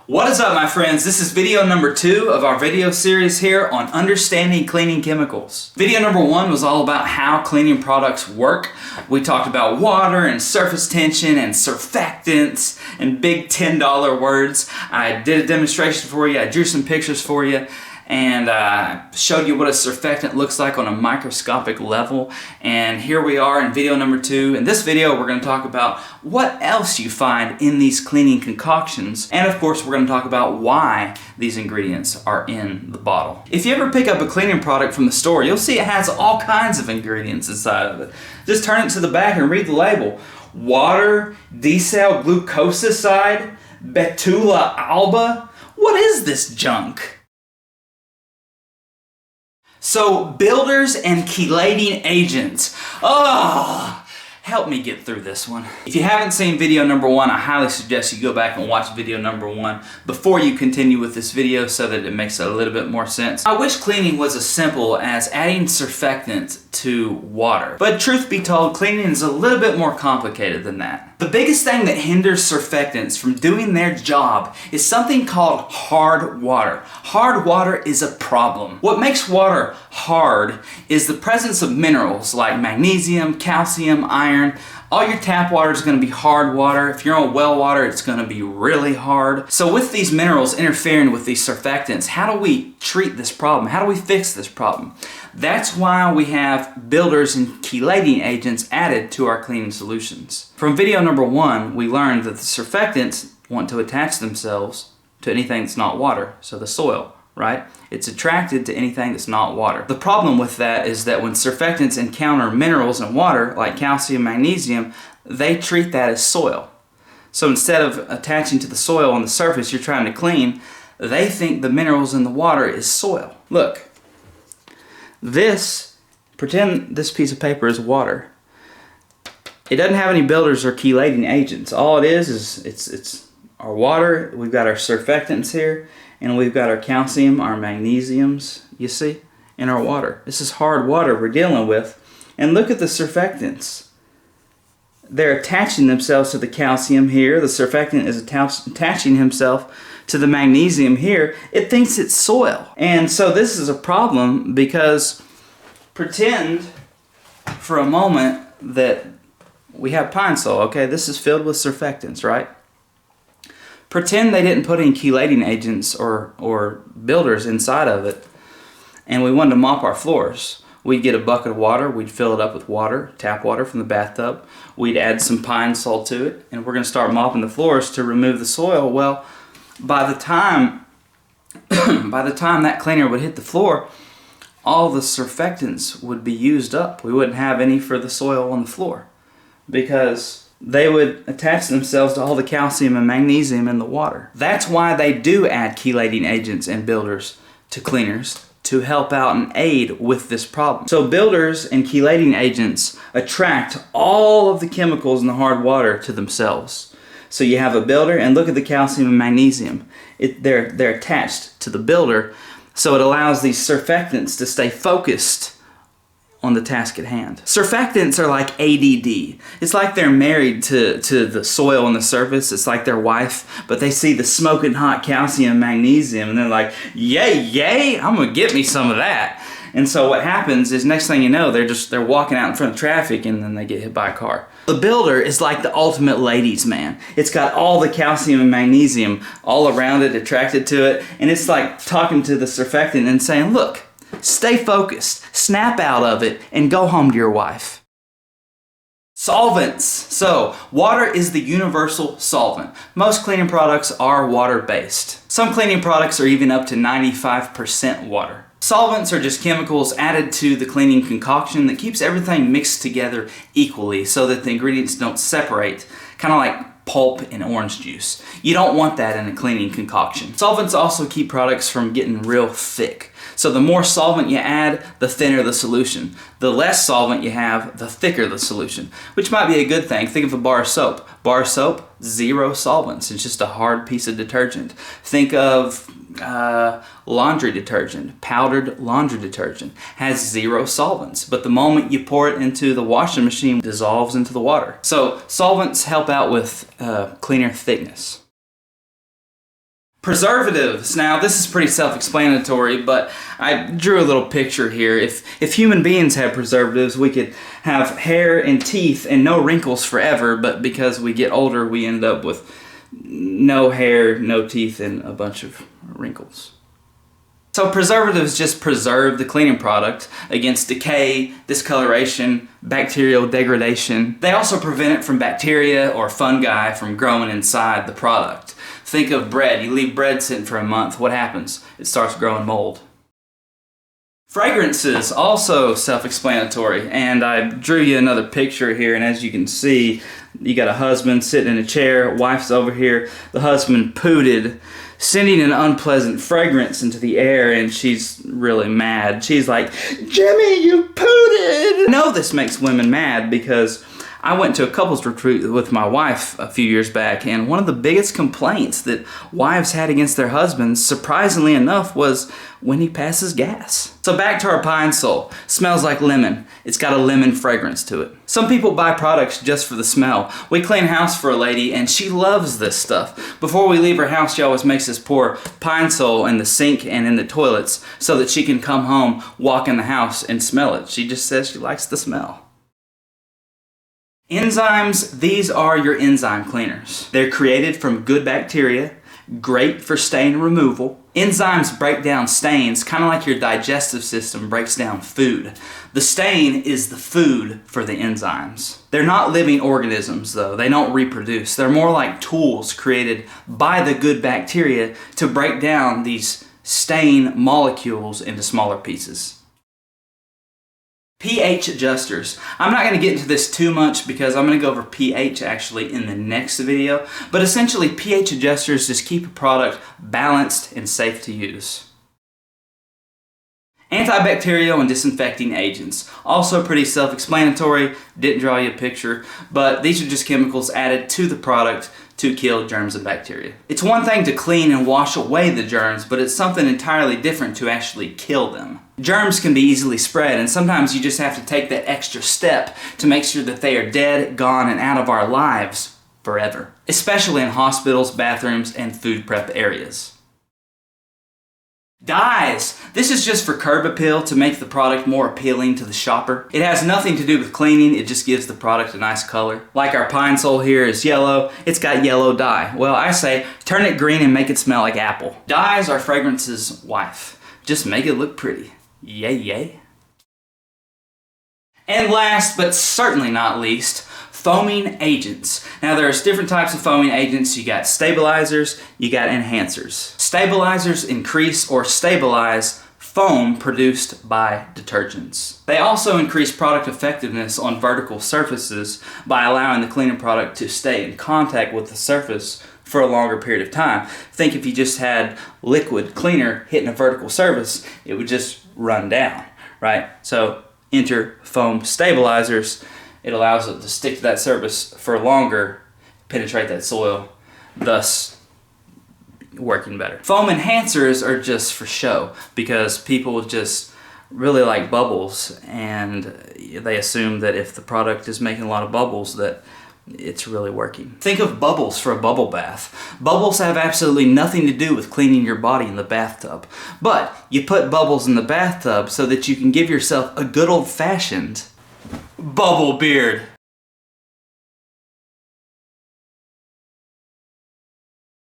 What is up, my friends? This is video number 2 of our video series here on understanding cleaning chemicals. Video number 1 was all about how cleaning products work. We talked about water and surface tension and surfactants and big $10 words. I did a demonstration for you. I drew some pictures for you and showed you what a surfactant looks like on a microscopic level. And here we are in video number 2. In this video, we're going to talk about what else you find in these cleaning concoctions. And of course, we're going to talk about why these ingredients are in the bottle. If you ever pick up a cleaning product from the store, you'll see it has all kinds of ingredients inside of it. Just turn it to the back and read the label. Water, desal glucoside, betula alba. What is this junk? So, builders and chelating agents. Help me get through this one. If you haven't seen video number 1, I highly suggest you go back and watch video number 1 before you continue with this video so that it makes a little bit more sense. I wish cleaning was as simple as adding surfactant to water. But truth be told, cleaning is a little bit more complicated than that. The biggest thing that hinders surfactants from doing their job is something called hard water. Hard water is a problem. What makes water hard is the presence of minerals like magnesium, calcium, iron. All your tap water is going to be hard water. If you're on well water, it's going to be really hard. So with these minerals interfering with these surfactants, how do we treat this problem? How do we fix this problem? That's why we have builders and chelating agents added to our cleaning solutions. From video number 1, we learned that the surfactants want to attach themselves to anything that's not water, so the soil, right? It's attracted to anything that's not water. The problem with that is that when surfactants encounter minerals in water, like calcium, magnesium, they treat that as soil. So instead of attaching to the soil on the surface you're trying to clean, they think the minerals in the water is soil. Look, pretend this piece of paper is water. It doesn't have any builders or chelating agents. All it is it's our water. We've got our surfactants here, and we've got our calcium, our magnesiums, you see, in our water. This is hard water we're dealing with. And look at the surfactants. They're attaching themselves to the calcium here. The surfactant is attaching himself to the magnesium here. It thinks it's soil. And so this is a problem because pretend for a moment that we have pine sol, okay? This is filled with surfactants, right? Pretend they didn't put any chelating agents or builders inside of it, and we wanted to mop our floors. We'd get a bucket of water, we'd fill it up with water, tap water from the bathtub, we'd add some pine sol to it, and we're going to start mopping the floors to remove the soil. Well, by the time that cleaner would hit the floor, all the surfactants would be used up. We wouldn't have any for the soil on the floor because they would attach themselves to all the calcium and magnesium in the water. That's why they do add chelating agents and builders to cleaners to help out and aid with this problem. So builders and chelating agents attract all of the chemicals in the hard water to themselves. So you have a builder, and look at the calcium and magnesium. They're attached to the builder, so it allows these surfactants to stay focused on the task at hand. Surfactants are like ADD. It's like they're married to the soil on the surface. It's like their wife, but they see the smoking hot calcium and magnesium and they're like, yay, yay, I'm gonna get me some of that. And so what happens is next thing you know, they're walking out in front of traffic and then they get hit by a car. The builder is like the ultimate ladies' man. It's got all the calcium and magnesium all around it, attracted to it, and it's like talking to the surfactant and saying, look, stay focused, snap out of it, and go home to your wife. Solvents. So, water is the universal solvent. Most cleaning products are water-based. Some cleaning products are even up to 95% water. Solvents are just chemicals added to the cleaning concoction that keeps everything mixed together equally so that the ingredients don't separate, kind of like pulp in orange juice. You don't want that in a cleaning concoction. Solvents also keep products from getting real thick. So the more solvent you add, the thinner the solution. The less solvent you have, the thicker the solution, which might be a good thing. Think of a bar of soap. Bar of soap, 0 solvents. It's just a hard piece of detergent. Think of laundry detergent. Powdered laundry detergent has 0 solvents, but the moment you pour it into the washing machine, it dissolves into the water. So solvents help out with cleaner thickness. Preservatives. Now, this is pretty self-explanatory, but I drew a little picture here. If human beings had preservatives, we could have hair and teeth and no wrinkles forever, but because we get older, we end up with no hair, no teeth, and a bunch of wrinkles. So preservatives just preserve the cleaning product against decay, discoloration, bacterial degradation. They also prevent it from bacteria or fungi from growing inside the product. Think of bread. You leave bread sitting for a month. What happens? It starts growing mold. Fragrances, also self-explanatory, and I drew you another picture here, and as you can see, you got a husband sitting in a chair, wife's over here, the husband pooted, sending an unpleasant fragrance into the air, and she's really mad. She's like, "Jimmy, you pooted!" I know this makes women mad because I went to a couples retreat with my wife a few years back, and one of the biggest complaints that wives had against their husbands, surprisingly enough, was when he passes gas. So back to our Pine Sol. Smells like lemon. It's got a lemon fragrance to it. Some people buy products just for the smell. We clean house for a lady, and she loves this stuff. Before we leave her house, she always makes us pour Pine Sol in the sink and in the toilets so that she can come home, walk in the house, and smell it. She just says she likes the smell. Enzymes, these are your enzyme cleaners. They're created from good bacteria, great for stain removal. Enzymes break down stains, kind of like your digestive system breaks down food. The stain is the food for the enzymes. They're not living organisms though, they don't reproduce. They're more like tools created by the good bacteria to break down these stain molecules into smaller pieces. pH adjusters. I'm not going to get into this too much because I'm going to go over pH actually in the next video, but essentially pH adjusters just keep a product balanced and safe to use. Antibacterial and disinfecting agents. Also pretty self-explanatory, didn't draw you a picture, but these are just chemicals added to the product to kill germs and bacteria. It's one thing to clean and wash away the germs, but it's something entirely different to actually kill them. Germs can be easily spread, and sometimes you just have to take that extra step to make sure that they are dead, gone, and out of our lives forever. Especially in hospitals, bathrooms, and food prep areas. Dyes. This is just for curb appeal to make the product more appealing to the shopper. It has nothing to do with cleaning, it just gives the product a nice color. Like our Pine Sol here is yellow, it's got yellow dye. Well, I say turn it green and make it smell like apple. Dyes are fragrance's wife. Just make it look pretty. Yay, yay. And last, but certainly not least, foaming agents. Now there's different types of foaming agents. You got stabilizers, you got enhancers. Stabilizers increase or stabilize foam produced by detergents. They also increase product effectiveness on vertical surfaces by allowing the cleaning product to stay in contact with the surface for a longer period of time. Think if you just had liquid cleaner hitting a vertical surface, it would just run down, right? So enter foam stabilizers. It allows it to stick to that surface for longer, penetrate that soil, thus working better. Foam enhancers are just for show because people just really like bubbles, and they assume that if the product is making a lot of bubbles that it's really working. Think of bubbles for a bubble bath. Bubbles have absolutely nothing to do with cleaning your body in the bathtub, but you put bubbles in the bathtub so that you can give yourself a good old-fashioned bubble beard.